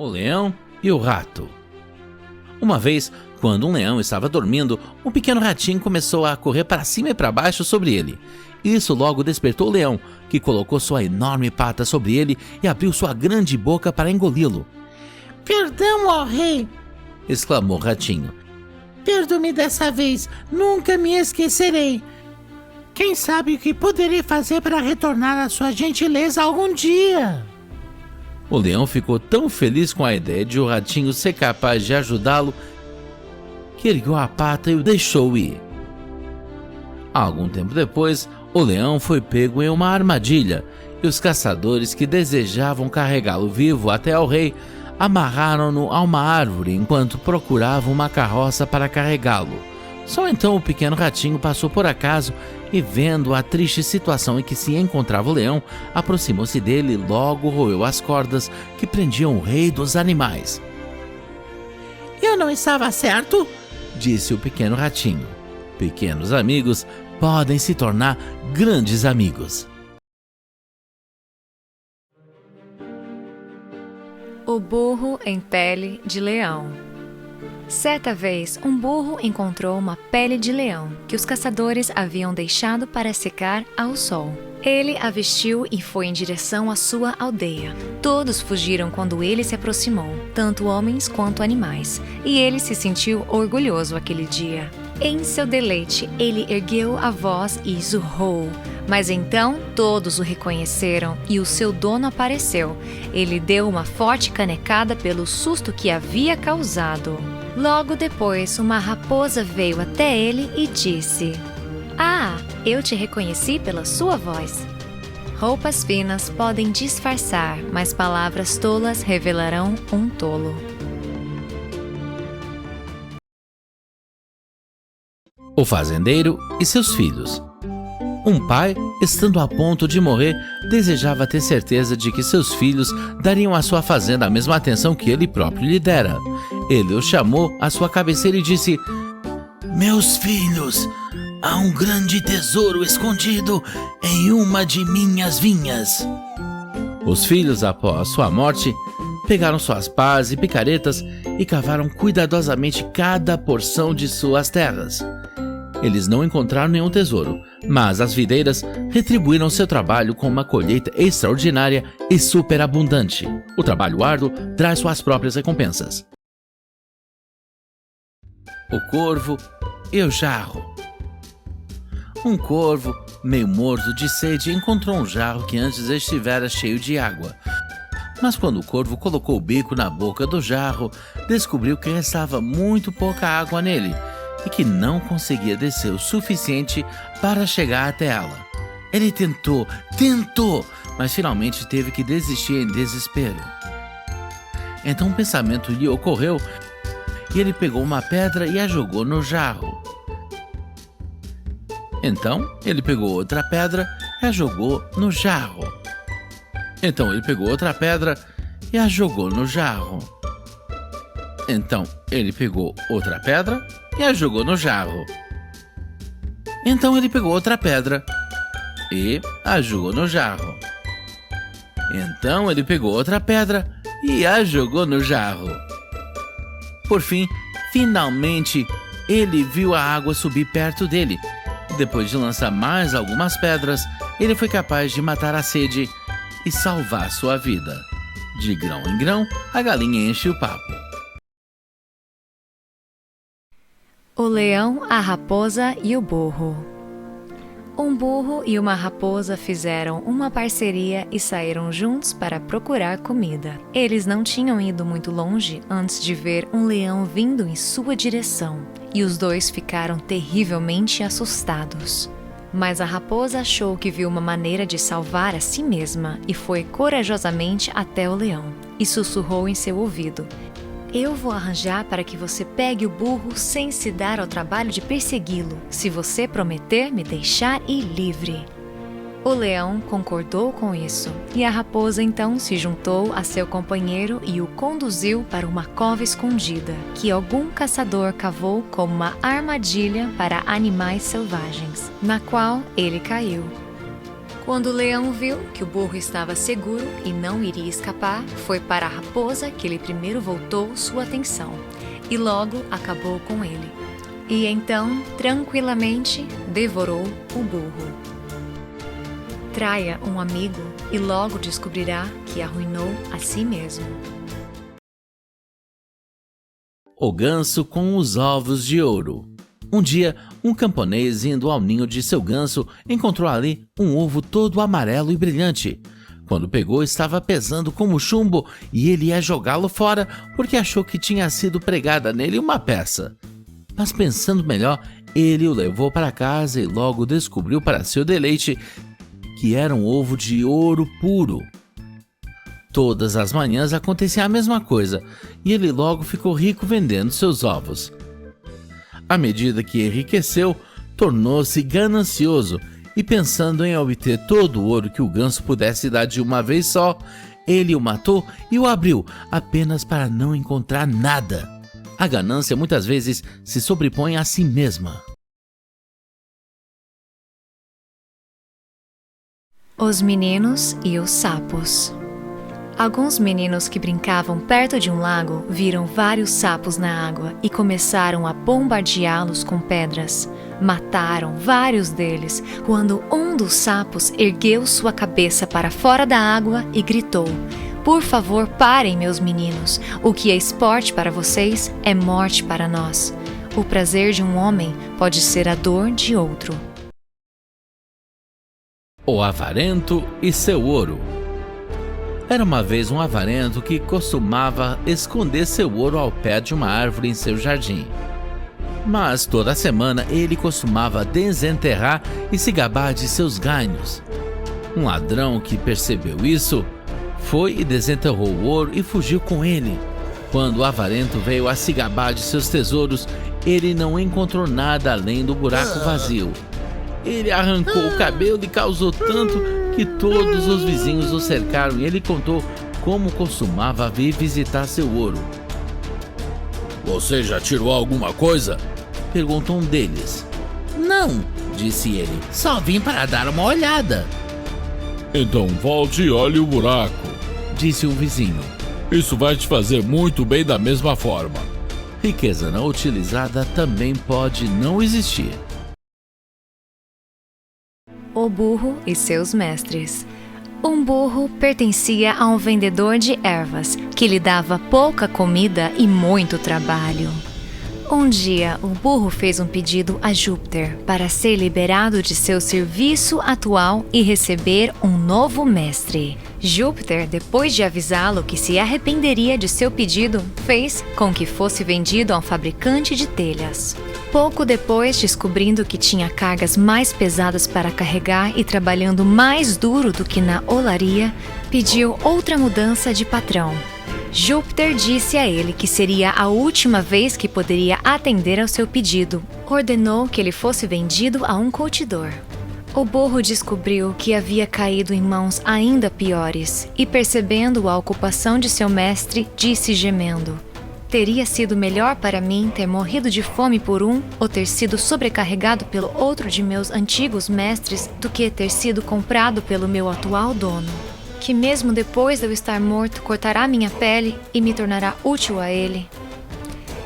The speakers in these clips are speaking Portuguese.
O leão e o rato. Uma vez, quando um leão estava dormindo, um pequeno ratinho começou a correr para cima e para baixo sobre ele. Isso logo despertou o leão, que colocou sua enorme pata sobre ele e abriu sua grande boca para engoli-lo. "Perdão, ó rei!" exclamou o ratinho. "Perdoe-me dessa vez, nunca me esquecerei. Quem sabe o que poderei fazer para retornar a sua gentileza algum dia?" O leão ficou tão feliz com a ideia de o ratinho ser capaz de ajudá-lo que ergueu a pata e o deixou ir. Algum tempo depois, o leão foi pego em uma armadilha e os caçadores que desejavam carregá-lo vivo até ao rei amarraram-no a uma árvore enquanto procuravam uma carroça para carregá-lo. Só então o pequeno ratinho passou por acaso e, vendo a triste situação em que se encontrava o leão, aproximou-se dele e logo roeu as cordas que prendiam o rei dos animais. "Eu não estava certo?" disse o pequeno ratinho. Pequenos amigos podem se tornar grandes amigos. O burro em pele de leão. Certa vez, um burro encontrou uma pele de leão que os caçadores haviam deixado para secar ao sol. Ele a vestiu e foi em direção à sua aldeia. Todos fugiram quando ele se aproximou, tanto homens quanto animais, e ele se sentiu orgulhoso aquele dia. Em seu deleite, ele ergueu a voz e zurrou. Mas então todos o reconheceram e o seu dono apareceu. Ele deu uma forte canecada pelo susto que havia causado. Logo depois, uma raposa veio até ele e disse: "Ah, eu te reconheci pela sua voz." Roupas finas podem disfarçar, mas palavras tolas revelarão um tolo. O fazendeiro e seus filhos. Um pai, estando a ponto de morrer, desejava ter certeza de que seus filhos dariam à sua fazenda a mesma atenção que ele próprio lhe dera. Ele os chamou à sua cabeceira e disse: "Meus filhos, há um grande tesouro escondido em uma de minhas vinhas." Os filhos, após sua morte, pegaram suas pás e picaretas e cavaram cuidadosamente cada porção de suas terras. Eles não encontraram nenhum tesouro, mas as videiras retribuíram seu trabalho com uma colheita extraordinária e superabundante. O trabalho árduo traz suas próprias recompensas. O corvo e o jarro. Um corvo, meio morto de sede, encontrou um jarro que antes estivera cheio de água. Mas quando o corvo colocou o bico na boca do jarro, descobriu que restava muito pouca água nele e que não conseguia descer o suficiente para chegar até ela. Ele tentou, mas finalmente teve que desistir em desespero. Então um pensamento lhe ocorreu e ele pegou uma pedra e a jogou no jarro. Então ele pegou outra pedra e a jogou no jarro. Então ele pegou outra pedra e a jogou no jarro. Então ele pegou outra pedra e a jogou no jarro. Então ele pegou outra pedra e a jogou no jarro. Então ele pegou outra pedra e a jogou no jarro. Por fim, finalmente, ele viu a água subir perto dele. Depois de lançar mais algumas pedras, ele foi capaz de matar a sede e salvar sua vida. De grão em grão, a galinha enche o papo. O leão, a raposa e o burro. Um burro e uma raposa fizeram uma parceria e saíram juntos para procurar comida. Eles não tinham ido muito longe antes de ver um leão vindo em sua direção, e os dois ficaram terrivelmente assustados. Mas a raposa achou que viu uma maneira de salvar a si mesma e foi corajosamente até o leão e sussurrou em seu ouvido: "Eu vou arranjar para que você pegue o burro sem se dar ao trabalho de persegui-lo, se você prometer me deixar ir livre." O leão concordou com isso, e a raposa então se juntou a seu companheiro e o conduziu para uma cova escondida, que algum caçador cavou como uma armadilha para animais selvagens, na qual ele caiu. Quando o leão viu que o burro estava seguro e não iria escapar, foi para a raposa que ele primeiro voltou sua atenção e logo acabou com ele. E então, tranquilamente, devorou o burro. Traia um amigo e logo descobrirá que arruinou a si mesmo. O ganso com os ovos de ouro. Um dia, um camponês indo ao ninho de seu ganso encontrou ali um ovo todo amarelo e brilhante. Quando pegou, estava pesando como chumbo e ele ia jogá-lo fora porque achou que tinha sido pregada nele uma peça. Mas pensando melhor, ele o levou para casa e logo descobriu para seu deleite que era um ovo de ouro puro. Todas as manhãs acontecia a mesma coisa e ele logo ficou rico vendendo seus ovos. À medida que enriqueceu, tornou-se ganancioso e pensando em obter todo o ouro que o ganso pudesse dar de uma vez só, ele o matou e o abriu apenas para não encontrar nada. A ganância muitas vezes se sobrepõe a si mesma. Os meninos e os sapos. Alguns meninos que brincavam perto de um lago viram vários sapos na água e começaram a bombardeá-los com pedras. Mataram vários deles quando um dos sapos ergueu sua cabeça para fora da água e gritou: "Por favor, parem, meus meninos. O que é esporte para vocês é morte para nós. O prazer de um homem pode ser a dor de outro." O avarento e seu ouro. Era uma vez um avarento que costumava esconder seu ouro ao pé de uma árvore em seu jardim. Mas toda semana ele costumava desenterrar e se gabar de seus ganhos. Um ladrão que percebeu isso foi e desenterrou o ouro e fugiu com ele. Quando o avarento veio a se gabar de seus tesouros, ele não encontrou nada além do buraco vazio. Ele arrancou o cabelo e causou tanto que todos os vizinhos o cercaram e ele contou como costumava vir visitar seu ouro. "Você já tirou alguma coisa?" perguntou um deles. Não, disse ele, só vim para dar uma olhada. "Então volte e olhe o buraco", disse um vizinho. "Isso vai te fazer muito bem da mesma forma." Riqueza não utilizada também pode não existir. O burro e seus mestres. Um burro pertencia a um vendedor de ervas, que lhe dava pouca comida e muito trabalho. Um dia, o burro fez um pedido a Júpiter para ser liberado de seu serviço atual e receber um novo mestre. Júpiter, depois de avisá-lo que se arrependeria de seu pedido, fez com que fosse vendido a um fabricante de telhas. Pouco depois, descobrindo que tinha cargas mais pesadas para carregar e trabalhando mais duro do que na olaria, pediu outra mudança de patrão. Júpiter disse a ele que seria a última vez que poderia atender ao seu pedido. Ordenou que ele fosse vendido a um curtidor. O burro descobriu que havia caído em mãos ainda piores e, percebendo a ocupação de seu mestre, disse gemendo: "Teria sido melhor para mim ter morrido de fome por um ou ter sido sobrecarregado pelo outro de meus antigos mestres do que ter sido comprado pelo meu atual dono, que mesmo depois de eu estar morto cortará minha pele e me tornará útil a ele."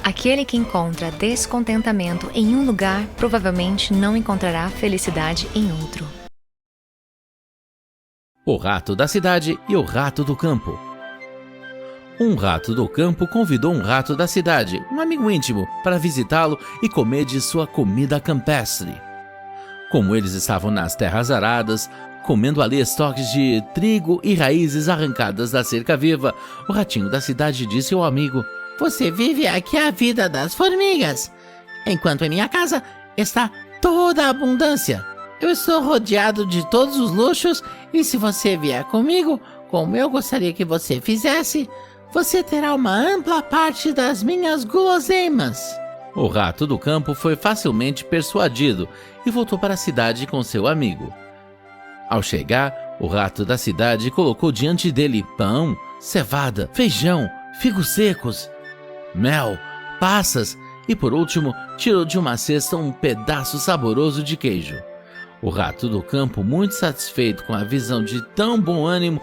Aquele que encontra descontentamento em um lugar provavelmente não encontrará felicidade em outro. O rato da cidade e o rato do campo. Um rato do campo convidou um rato da cidade, um amigo íntimo, para visitá-lo e comer de sua comida campestre. Como eles estavam nas terras aradas, comendo ali estoques de trigo e raízes arrancadas da cerca viva, o ratinho da cidade disse ao amigo: "Você vive aqui a vida das formigas, enquanto em minha casa está toda a abundância. Eu estou rodeado de todos os luxos e se você vier comigo, como eu gostaria que você fizesse, você terá uma ampla parte das minhas guloseimas." O rato do campo foi facilmente persuadido e voltou para a cidade com seu amigo. Ao chegar, o rato da cidade colocou diante dele pão, cevada, feijão, figos secos, mel, passas e, por último, tirou de uma cesta um pedaço saboroso de queijo. O rato do campo, muito satisfeito com a visão de tão bom ânimo,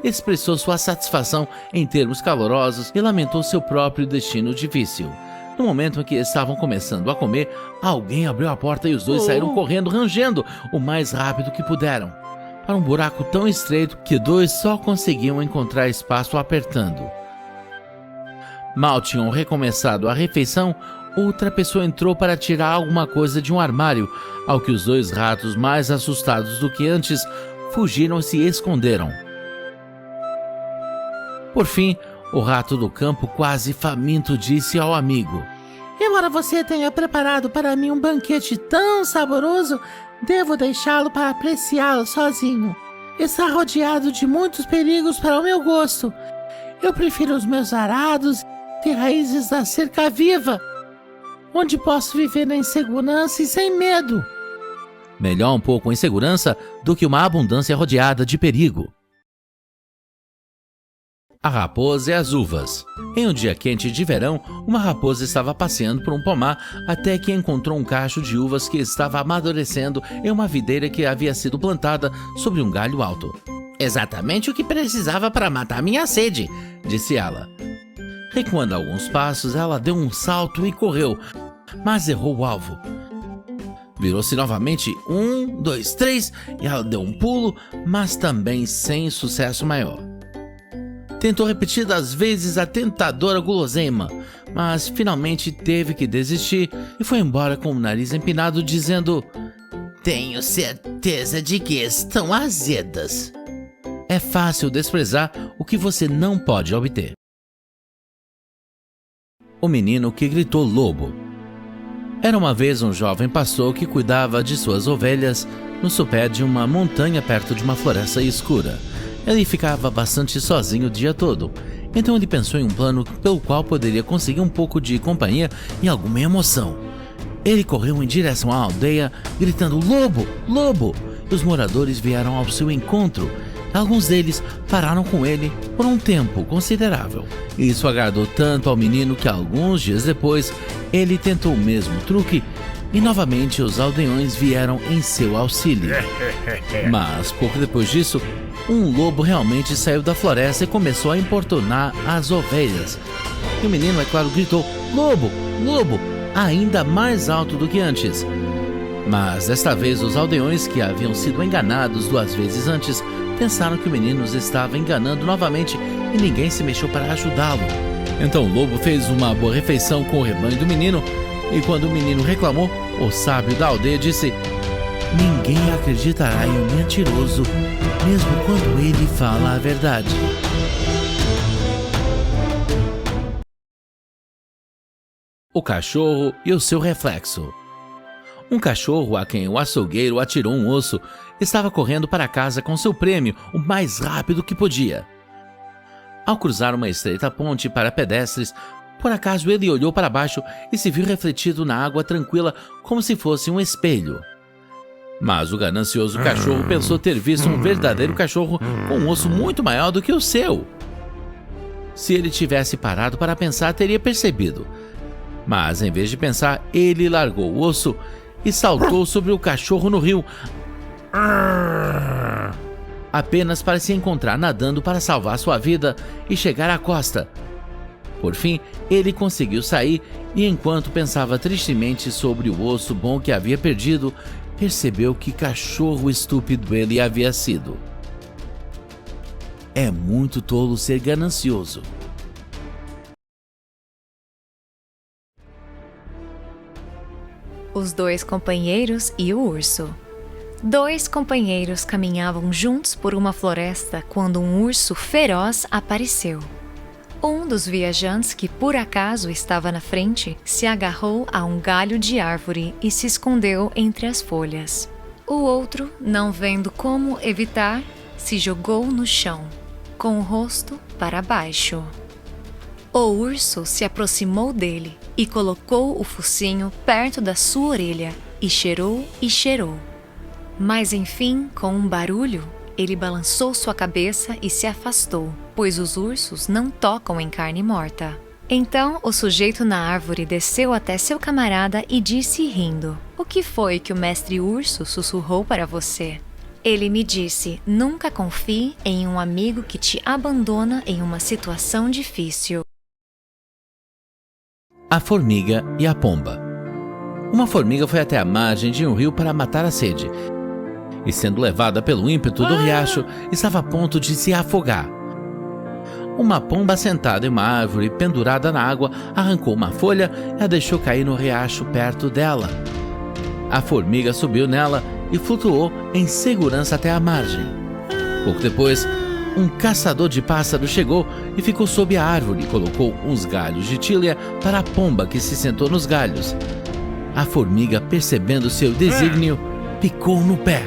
expressou sua satisfação em termos calorosos e lamentou seu próprio destino difícil. No momento em que estavam começando a comer, alguém abriu a porta e os dois saíram correndo, rangendo o mais rápido que puderam, para um buraco tão estreito que dois só conseguiam encontrar espaço apertando. Mal tinham recomeçado a refeição, outra pessoa entrou para tirar alguma coisa de um armário, ao que os dois ratos, mais assustados do que antes, fugiram e se esconderam. Por fim, o rato do campo, quase faminto, disse ao amigo: Embora você tenha preparado para mim um banquete tão saboroso, devo deixá-lo para apreciá-lo sozinho. Está rodeado de muitos perigos para o meu gosto. Eu prefiro os meus arados e raízes da cerca viva, onde posso viver em segurança e sem medo. Melhor um pouco em segurança do que uma abundância rodeada de perigo. A raposa e as uvas. Em um dia quente de verão, uma raposa estava passeando por um pomar até que encontrou um cacho de uvas que estava amadurecendo em uma videira que havia sido plantada sobre um galho alto. Exatamente o que precisava para matar minha sede, disse ela. Recuando alguns passos, ela deu um salto e correu, mas errou o alvo. Virou-se novamente, 1, 2, 3, e ela deu um pulo, mas também sem sucesso maior. Tentou repetidas vezes a tentadora guloseima, mas finalmente teve que desistir e foi embora com o nariz empinado, dizendo: Tenho certeza de que estão azedas. É fácil desprezar o que você não pode obter. O menino que gritou lobo. Era uma vez um jovem pastor que cuidava de suas ovelhas no sopé de uma montanha perto de uma floresta escura. Ele ficava bastante sozinho o dia todo, então ele pensou em um plano pelo qual poderia conseguir um pouco de companhia e alguma emoção. Ele correu em direção à aldeia, gritando lobo, lobo, e os moradores vieram ao seu encontro. Alguns deles pararam com ele por um tempo considerável. Isso agradou tanto ao menino que alguns dias depois ele tentou o mesmo truque e novamente os aldeões vieram em seu auxílio. Mas pouco depois disso, um lobo realmente saiu da floresta e começou a importunar as ovelhas. E o menino, é claro, gritou lobo, lobo, ainda mais alto do que antes. Mas desta vez os aldeões, que haviam sido enganados 2 vezes antes, pensaram que o menino os estava enganando novamente e ninguém se mexeu para ajudá-lo. Então o lobo fez uma boa refeição com o rebanho do menino e quando o menino reclamou, o sábio da aldeia disse: Ninguém acreditará em um mentiroso, mesmo quando ele fala a verdade. O cachorro e o seu reflexo. Um cachorro a quem o açougueiro atirou um osso estava correndo para casa com seu prêmio o mais rápido que podia. Ao cruzar uma estreita ponte para pedestres, por acaso ele olhou para baixo e se viu refletido na água tranquila como se fosse um espelho. Mas o ganancioso cachorro pensou ter visto um verdadeiro cachorro com um osso muito maior do que o seu. Se ele tivesse parado para pensar, teria percebido. Mas em vez de pensar, ele largou o osso e saltou sobre o cachorro no rio, apenas para se encontrar nadando para salvar sua vida e chegar à costa. Por fim, ele conseguiu sair e, enquanto pensava tristemente sobre o osso bom que havia perdido, percebeu que cachorro estúpido ele havia sido. É muito tolo ser ganancioso. Os 2 companheiros e o urso. 2 companheiros caminhavam juntos por uma floresta quando um urso feroz apareceu. Um dos viajantes, que por acaso estava na frente, se agarrou a um galho de árvore e se escondeu entre as folhas. O outro, não vendo como evitar, se jogou no chão, com o rosto para baixo. O urso se aproximou dele e colocou o focinho perto da sua orelha e cheirou e cheirou. Mas enfim, com um barulho, ele balançou sua cabeça e se afastou, pois os ursos não tocam em carne morta. Então o sujeito na árvore desceu até seu camarada e disse rindo: "O que foi que o mestre urso sussurrou para você?" Ele me disse: "Nunca confie em um amigo que te abandona em uma situação difícil." A formiga e a pomba. Uma formiga foi até a margem de um rio para matar a sede, e sendo levada pelo ímpeto do riacho, estava a ponto de se afogar. Uma pomba sentada em uma árvore pendurada na água arrancou uma folha e a deixou cair no riacho perto dela. A formiga subiu nela e flutuou em segurança até a margem. Pouco depois, um caçador de pássaros chegou e ficou sob a árvore e colocou uns galhos de tilha para a pomba que se sentou nos galhos. A formiga, percebendo seu desígnio, picou no pé.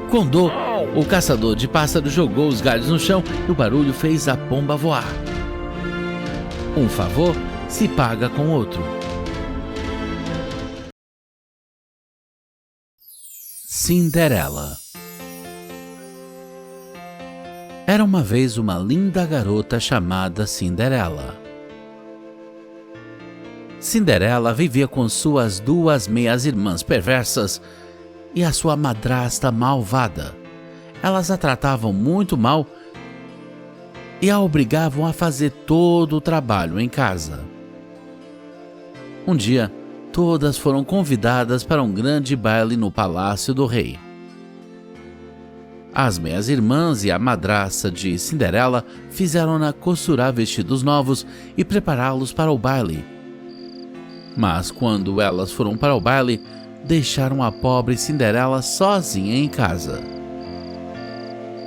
Com dor, o caçador de pássaros jogou os galhos no chão e o barulho fez a pomba voar. Um favor se paga com outro. Cinderela. Era uma vez uma linda garota chamada Cinderela. Cinderela vivia com suas duas meias-irmãs perversas e a sua madrasta malvada. Elas a tratavam muito mal e a obrigavam a fazer todo o trabalho em casa. Um dia, todas foram convidadas para um grande baile no palácio do rei. As meias-irmãs e a madrasta de Cinderela fizeram-na costurar vestidos novos e prepará-los para o baile. Mas quando elas foram para o baile, deixaram a pobre Cinderela sozinha em casa.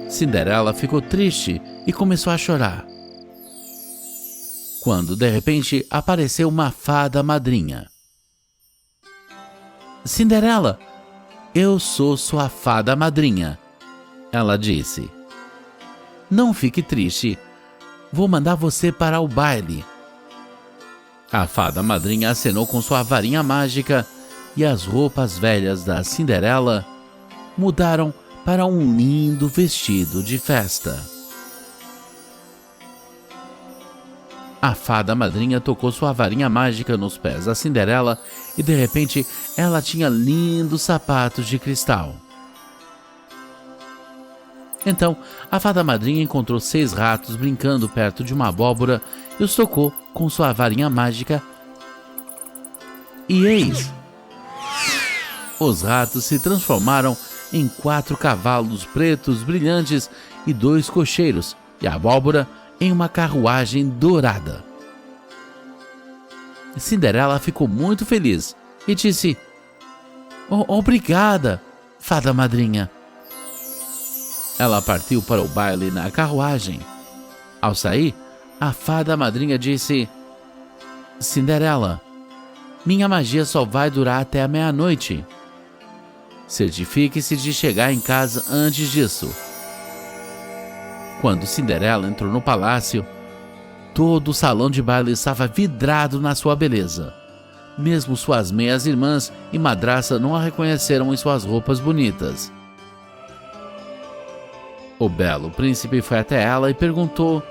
Cinderela ficou triste e começou a chorar. Quando de repente apareceu uma fada madrinha. "Cinderela, eu sou sua fada madrinha", ela disse. "Não fique triste, vou mandar você para o baile." A fada madrinha acenou com sua varinha mágica e as roupas velhas da Cinderela mudaram para um lindo vestido de festa. A fada madrinha tocou sua varinha mágica nos pés da Cinderela e de repente ela tinha lindos sapatos de cristal. Então a fada madrinha encontrou 6 ratos brincando perto de uma abóbora e os tocou com sua varinha mágica. E eis! Os ratos se transformaram em 4 cavalos pretos brilhantes e 2 cocheiros, e a abóbora em uma carruagem dourada. Cinderela ficou muito feliz e disse: Obrigada, fada madrinha." Ela partiu para o baile na carruagem. Ao sair, a fada madrinha disse: "Cinderela, minha magia só vai durar até a meia-noite. Certifique-se de chegar em casa antes disso." Quando Cinderela entrou no palácio, todo o salão de baile estava vidrado na sua beleza. Mesmo suas meias-irmãs e madrasta não a reconheceram em suas roupas bonitas. O belo príncipe foi até ela e perguntou: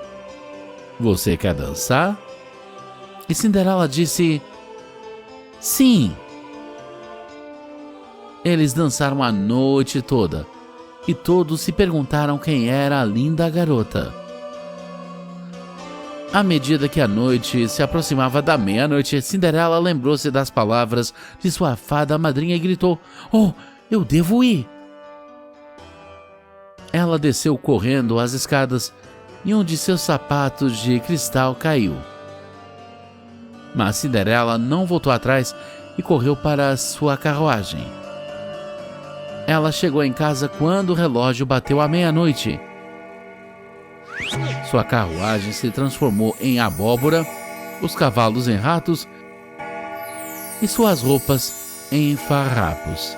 "Você quer dançar?" E Cinderela disse: "Sim." Eles dançaram a noite toda e todos se perguntaram quem era a linda garota. À medida que a noite se aproximava da meia-noite, Cinderela lembrou-se das palavras de sua fada madrinha e gritou: "Oh, eu devo ir!" Ela desceu correndo as escadas e um de seus sapatos de cristal caiu. Mas Cinderela não voltou atrás e correu para sua carruagem. Ela chegou em casa quando o relógio bateu a meia-noite. Sua carruagem se transformou em abóbora, os cavalos em ratos e suas roupas em farrapos.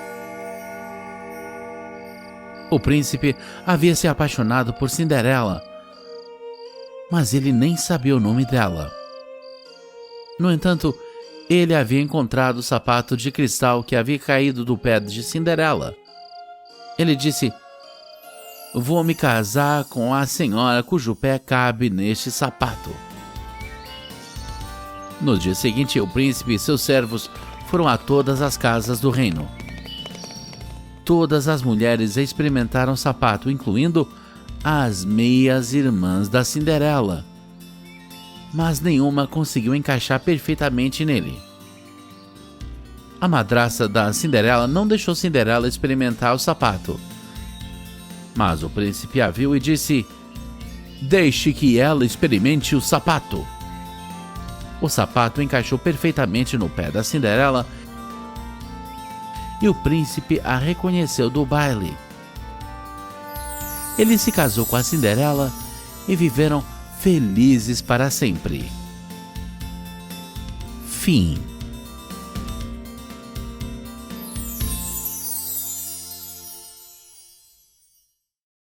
O príncipe havia se apaixonado por Cinderela, mas ele nem sabia o nome dela. No entanto, ele havia encontrado o sapato de cristal que havia caído do pé de Cinderela. Ele disse: "Vou me casar com a senhora cujo pé cabe neste sapato." No dia seguinte, o príncipe e seus servos foram a todas as casas do reino. Todas as mulheres experimentaram o sapato, incluindo as meias-irmãs da Cinderela, mas nenhuma conseguiu encaixar perfeitamente nele. A madrasta da Cinderela não deixou Cinderela experimentar o sapato, mas o príncipe a viu e disse: "Deixe que ela experimente o sapato." O sapato encaixou perfeitamente no pé da Cinderela e o príncipe a reconheceu do baile. Ele se casou com a Cinderela e viveram felizes para sempre. Fim.